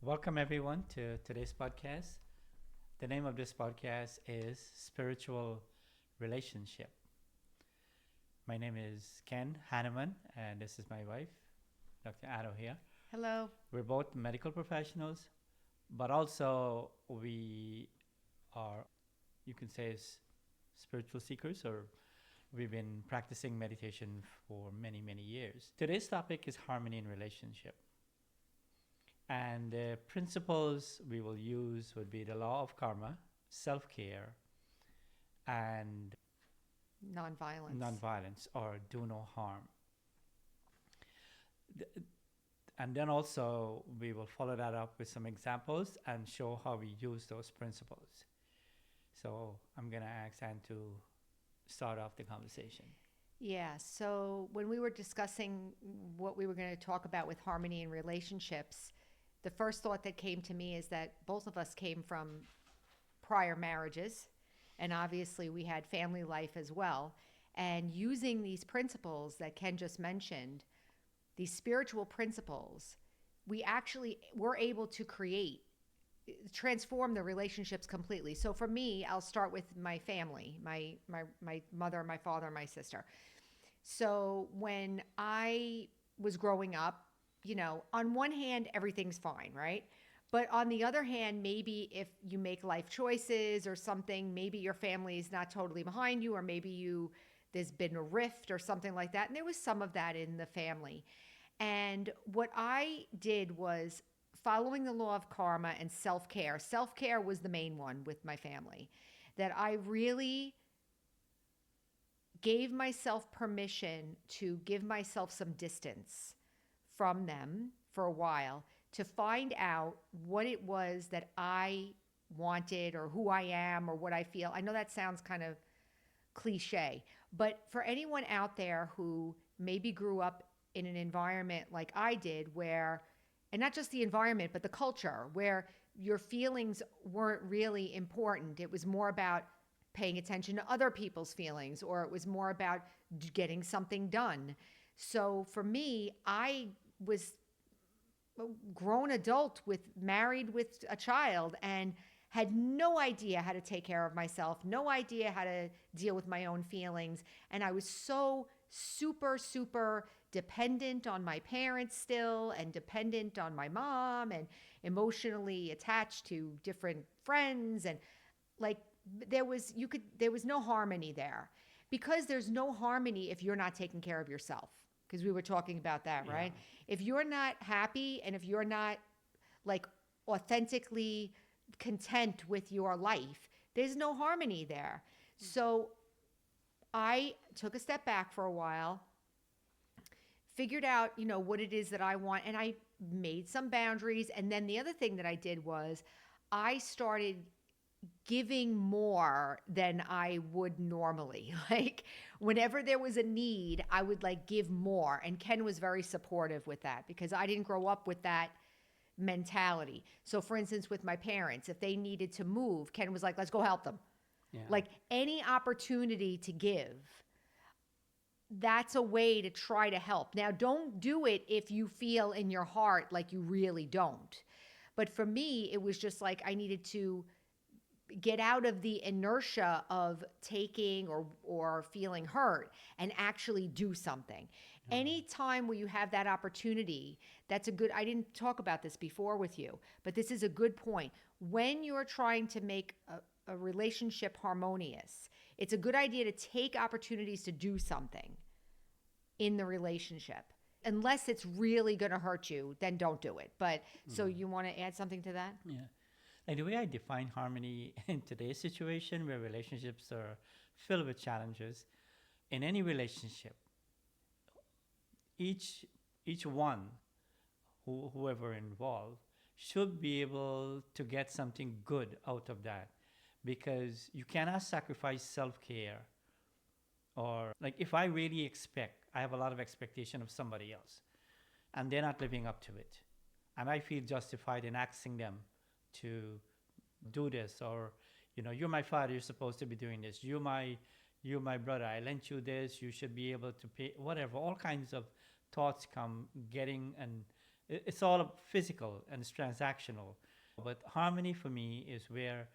Welcome everyone to today's podcast. The name of this podcast is Spiritual Relationship. My name is Ken Hanneman, and this is my wife, Dr. Addo here. Hello. We're both medical professionals, but also we are, you can say, spiritual seekers, or we've been practicing meditation for many, many years. Today's topic is harmony in relationship. And the principles we will use would be the law of karma, self-care, and Nonviolence. nonviolence, or do no harm. And then also we will follow that up with some examples and show how we use those principles. So I'm going to ask Anne to start off the conversation. Yeah. So when we were discussing what we were going to talk about with harmony in relationships, the first thought that came to me is that both of us came from prior marriages, and obviously we had family life as well. And using these principles that Ken just mentioned, these spiritual principles, we actually were able to transform the relationships completely. So for me, I'll start with my family, my mother, my father, and my sister. So when I was growing up, on one hand, everything's fine, right? But on the other hand, maybe if you make life choices or something, maybe your family is not totally behind you, or maybe there's been a rift or something like that. And there was some of that in the family. And what I did was following the law of karma and self-care. Self-care was the main one with my family, that I really gave myself permission to give myself some distance from them for a while to find out what it was that I wanted, or who I am, or what I feel. I know that sounds kind of cliche, but for anyone out there who maybe grew up in an environment like I did, where, and not just the environment, but the culture, where your feelings weren't really important. It was more about paying attention to other people's feelings, or it was more about getting something done. So for me, I was a grown adult married with a child, and had no idea how to take care of myself, no idea how to deal with my own feelings. And I was so super, super dependent on my parents still, and dependent on my mom, and emotionally attached to different friends. And like there was no harmony there, because there's no harmony if you're not taking care of yourself. Because we were talking about that, right? If you're not happy, and if you're not like authentically content with your life, there's no harmony there. So I took a step back for a while, figured out, what it is that I want, and I made some boundaries. And then the other thing that I did was I started giving more than I would normally. Like whenever there was a need, I would give more. And Ken was very supportive with that, because I didn't grow up with that mentality. So for instance, with my parents, if they needed to move, Ken was like, let's go help them. Yeah. Like any opportunity to give, that's a way to try to help. Now, don't do it if you feel in your heart like you really don't. But for me, it was just like I needed to get out of the inertia of taking or feeling hurt, and actually do something. Anytime where you have that opportunity, I didn't talk about this before with you, but this is a good point. When you're trying to make a relationship harmonious, it's a good idea to take opportunities to do something in the relationship. Unless it's really going to hurt you, then don't do it. But so you want to add something to that? Yeah. Like the way I define harmony in today's situation, where relationships are filled with challenges, in any relationship, each one, whoever involved, should be able to get something good out of that, because you cannot sacrifice self-care. Or like if I really I have a lot of expectation of somebody else, and they're not living up to it, and I feel justified in asking them to do this, or you're my father, you're supposed to be doing this, you're my brother, I lent you this, you should be able to pay, whatever. All kinds of thoughts come getting It's all physical and it's transactional. But harmony for me is where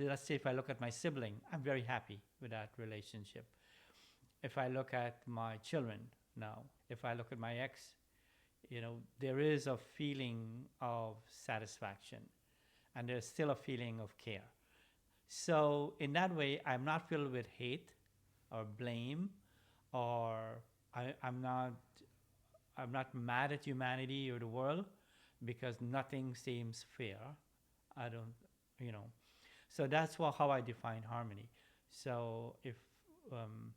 let's say if I look at my sibling, I'm very happy with that relationship. If I look at my children now, if I look at my ex, there is a feeling of satisfaction and there's still a feeling of care. So in that way, I'm not filled with hate or blame, or I'm not mad at humanity or the world because nothing seems fair. I don't, you know. So that's how I define harmony. So if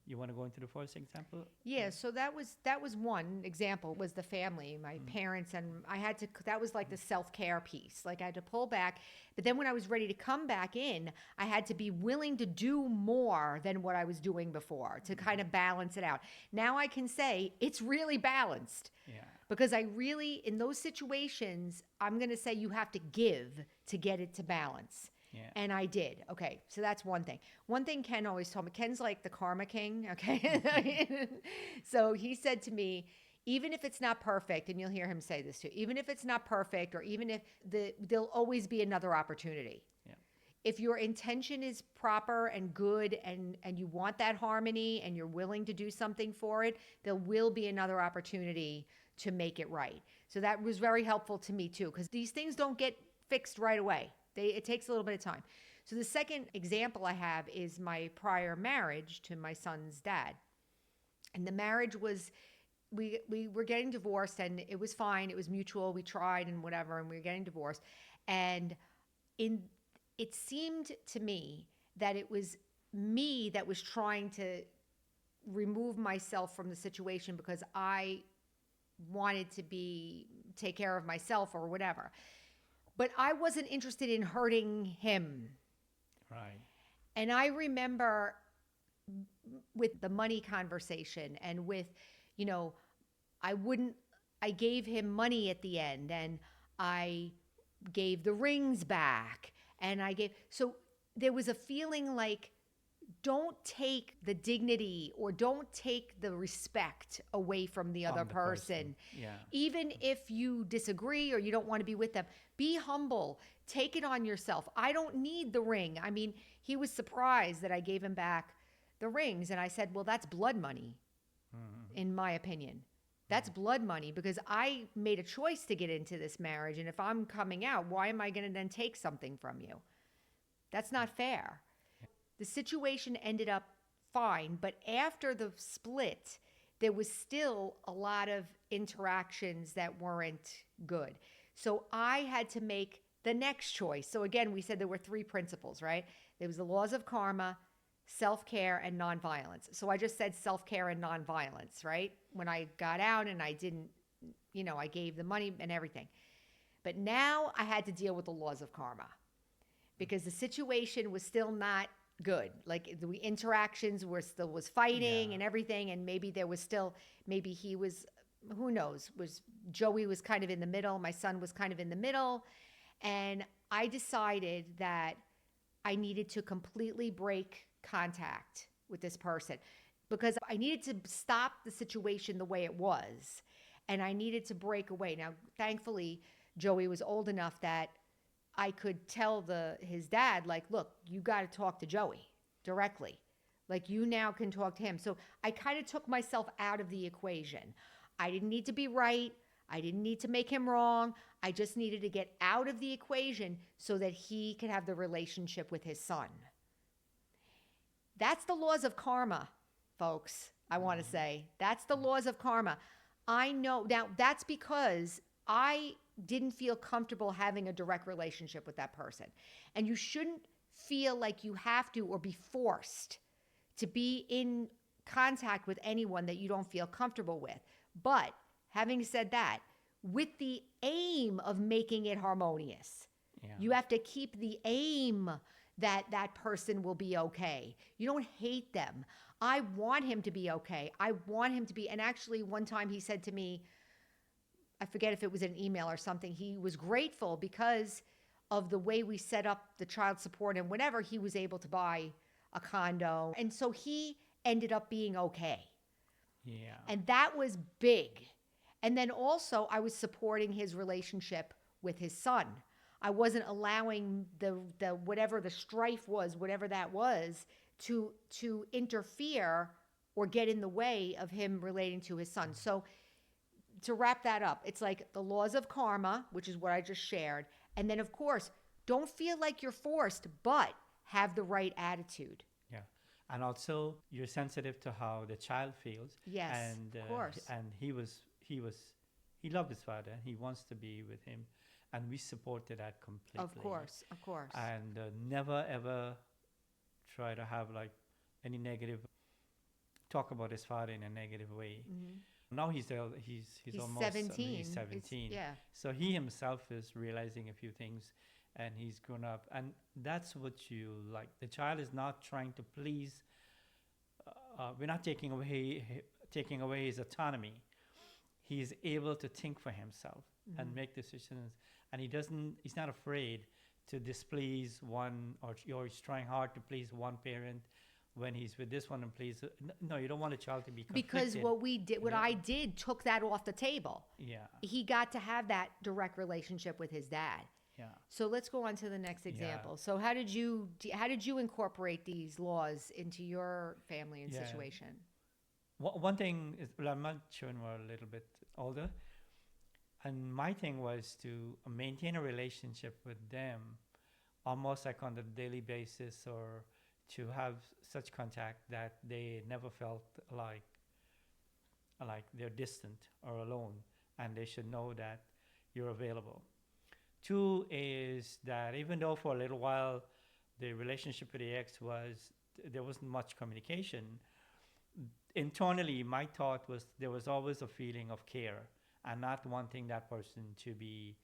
you want to go into the first example, Yeah, so that was one example, was the family, my parents, and I had to, that was like the self-care piece. Like I had to pull back, but then when I was ready to come back in, I had to be willing to do more than what I was doing before to kind of balance it out. Now I can say it's really balanced. yeah, Because I really, in those situations, I'm going to say you have to give to get it to balance. yeah, And I did. Okay. So that's one thing. One thing Ken always told me, Ken's like the karma king. Okay. So he said to me, even if it's not perfect, and you'll hear him say this too, even if it's not perfect, or even if there'll always be another opportunity. yeah, If your intention is proper and good, and you want that harmony and you're willing to do something for it, there will be another opportunity to make it right. So that was very helpful to me too, because these things don't get fixed right away. It takes a little bit of time. So the second example I have is my prior marriage to my son's dad. And the marriage was, we were getting divorced, and it was fine. It was mutual. We tried and whatever, and we were getting divorced. And in it seemed to me that it was me that was trying to remove myself from the situation because I wanted to take care of myself or whatever. But I wasn't interested in hurting him. right, And I remember with the money conversation, and with, you know, I wouldn't, I gave him money at the end, and I gave the rings back, and so there was a feeling like, don't take the dignity or don't take the respect away from the other from the person. yeah, Even if you disagree or you don't want to be with them, be humble. Take it on yourself. I don't need the ring. I mean, he was surprised that I gave him back the rings. And I said, well, that's blood money, in my opinion. That's blood money, because I made a choice to get into this marriage. And if I'm coming out, why am I going to then take something from you? That's not fair. The situation ended up fine, but after the split, there was still a lot of interactions that weren't good. So I had to make the next choice. So again, we said there were three principles, right? There was the laws of karma, self-care, and nonviolence. So I just said self-care and nonviolence, right? When I got out and I didn't, I gave the money and everything. But now I had to deal with the laws of karma, because the situation was still not good. Like the interactions were still was fighting yeah, and everything, and maybe there was still, maybe he was, who knows, was Joey was kind of in the middle, my son was kind of in the middle, and I decided that I needed to completely break contact with this person, because I needed to stop the situation the way it was, and I needed to break away. Now, thankfully, Joey was old enough that I could tell his dad, like, look, you got to talk to Joey directly. Like, you now can talk to him. So I kind of took myself out of the equation. I didn't need to be right. I didn't need to make him wrong. I just needed to get out of the equation so that he could have the relationship with his son. That's the laws of karma, folks. I want to say that's the laws of karma. I know now, that's because I didn't feel comfortable having a direct relationship with that person. And you shouldn't feel like you have to or be forced to be in contact with anyone that you don't feel comfortable with. But having said that, with the aim of making it harmonious, yeah, you have to keep the aim that that person will be okay. You don't hate them. I want him to be okay. I want him to be. And actually, one time he said to me, I forget if it was an email or something, he was grateful because of the way we set up the child support and whatever, he was able to buy a condo. And so he ended up being okay. yeah, And that was big. And then also, I was supporting his relationship with his son. I wasn't allowing the whatever the strife was, whatever that was, to interfere or get in the way of him relating to his son. So to wrap that up, it's like the laws of karma, which is what I just shared. And then, of course, don't feel like you're forced, but have the right attitude. Yeah, and also you're sensitive to how the child feels, Yes, and of course. and he loved his father. He wants to be with him, and we supported that Of completely. course, of course. And never ever try to have like any negative talk about his father in a negative way. Hmm. Now he's He's almost, I mean, he's 17. It's 17, yeah. so he himself is realizing a few things, and he's grown up, and that's what you like. The child is not trying to please. We're not taking away his autonomy. He is able to think for himself and Hmm. make decisions, and he's not afraid to displease one, or he's trying hard to please one parent when he's with this one and please. No, you don't want a child to be Because conflicted. what we did, what Yeah. I did, took that off the table. Yeah, He got to have that direct relationship with his dad. yeah, So let's go on to the next yeah, example. So how did you incorporate these laws into your family and yeah. situation? One thing is, well, my children were a little bit older, and my thing was to maintain a relationship with them, almost like on a daily basis, or to have such contact that they never felt like they're distant or alone, and they should know that you're available. Two is that even though for a little while the relationship with the ex there wasn't much communication, internally my thought was there was always a feeling of care and not wanting that person to be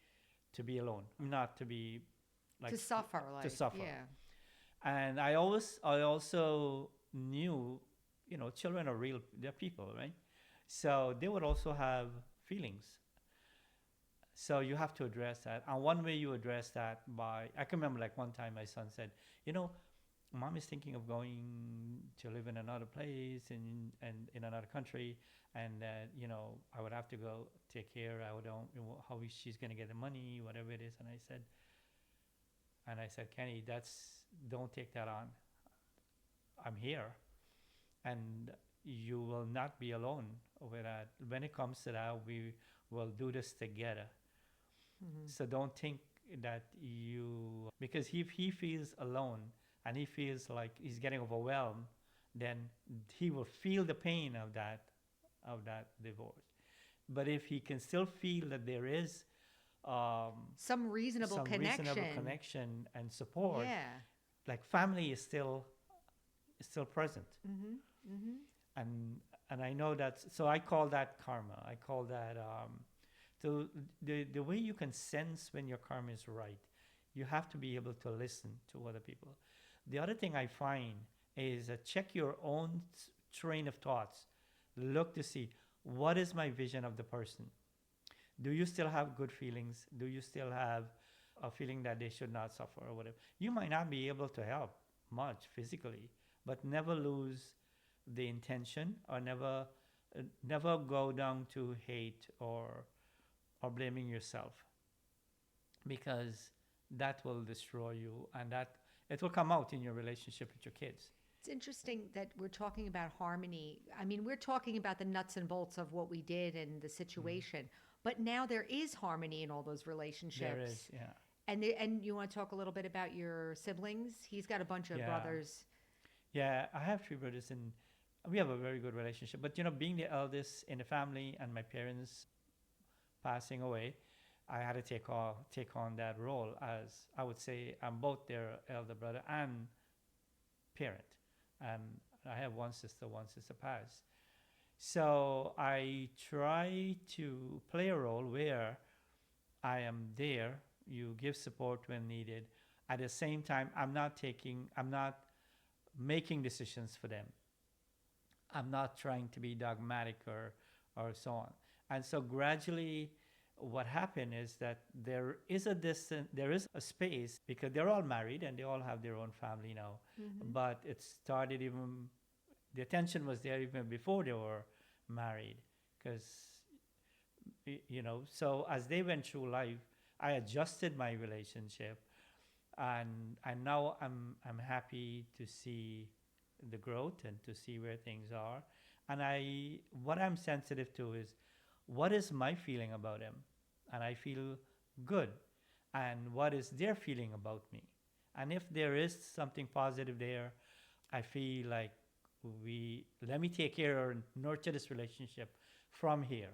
alone, not to be like To suffer, to like, suffer. yeah. And I also knew, children are real, they're people, right? So they would also have feelings. So you have to address that. And one way you address that I can remember like one time my son said, you know, mom is thinking of going to live in another place and in another country, and I would have to go take care. I would don't how she's going to get the money, whatever it is. And I said, Kenny, don't take that on. I'm here, and you will not be alone with that. When it comes to that, we will do this together. Hmm. So don't think that because if he feels alone and he feels like he's getting overwhelmed, then he will feel the pain of that divorce. But if he can still feel that there is Some reasonable some reasonable connection. connection and support, Yeah. like family is still present. Mm-hmm. Mm-hmm. And I know that, so I call that karma. I call that so the way you can sense when your karma is right, you have to be able to listen to other people. The other thing I find is check your own train of thoughts. Look to see what is my vision of the person. Do you still have good feelings? Do you still have a feeling that they should not suffer or whatever? You might not be able to help much physically, but never lose the intention, or never go down to hate or blaming yourself, because that will destroy you, and that it will come out in your relationship with your kids. It's interesting that we're talking about harmony. I mean, we're talking about the nuts and bolts of what we did and the Mm. situation, but now there is harmony in all those There is, relationships. yeah. And you want to talk a little bit about your siblings? He's got a bunch of Yeah. brothers. Yeah, I have three brothers, and we have a very good relationship. But being the eldest in the family and my parents passing away, I had to take on that role, as I would say I'm both their elder brother and parent. And I have one sister passed. So I try to play a role where I am there. You give support when needed. At the same time, I'm not making decisions for them. I'm not trying to be dogmatic or so on. And so gradually, what happened is that there is a space, because they're all married and they all have their own family now. Hmm. But it started even, the attention was there even before they were married, because So as they went through life, I adjusted my relationship, and now I'm happy to see the growth and to see where things are. And what I'm sensitive to is what is my feeling about him, and I feel good, and what is their feeling about me. And if there is something positive there, I feel like we let me take care and nurture this relationship from here.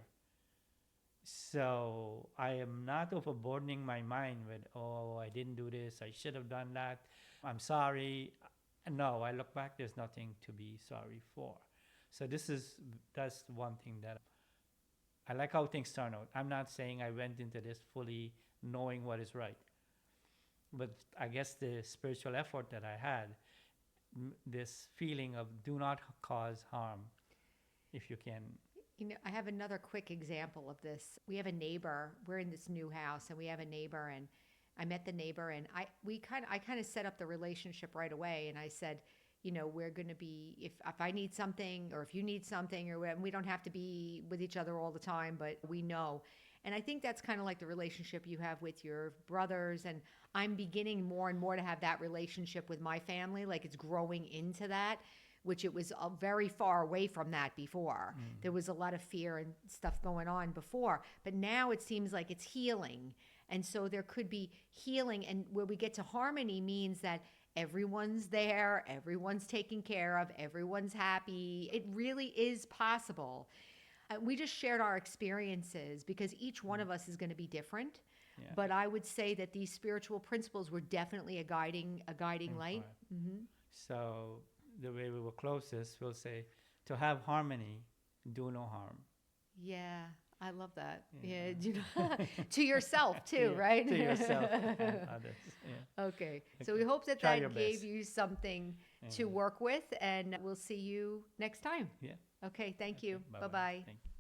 So I am not overburdening my mind with, oh, I didn't do this, I should have done that, I'm sorry. No, I look back, there's nothing to be sorry for. So that's one thing that I like how things turn out. I'm not saying I went into this fully knowing what is right, but I guess the spiritual effort that I had, this feeling of do not cause harm, if you can. I have another quick example of this. We have a neighbor. We're in this new house, and we have a neighbor, and I met the neighbor, and I kind of set up the relationship right away, and I said, we're going to be, if I need something, or if you need something, or we don't have to be with each other all the time, but we know. And I think that's kind of like the relationship you have with your brothers, and I'm beginning more and more to have that relationship with my family. Like, it's growing into that, which it was very far away from that before. There was a lot of fear and stuff going on before, but now it seems like it's healing. And so there could be healing, and where we get to harmony means that everyone's there, everyone's taken care of, everyone's happy. It really is possible. We just shared our experiences because each one of us is going to be different. Yeah. But I would say that these spiritual principles were definitely a guiding light. Right. So the way we will close this, we'll say, to have harmony, do no harm. Yeah, I love that. Yeah. To yourself too, Yeah, right? to yourself and others. Yeah. Okay. So Okay. we hope that Try your that gave best. you something to Yeah. work with, and we'll see you next time. Yeah. Okay, thank Okay. you. Bye-bye. Bye-bye. Thank you.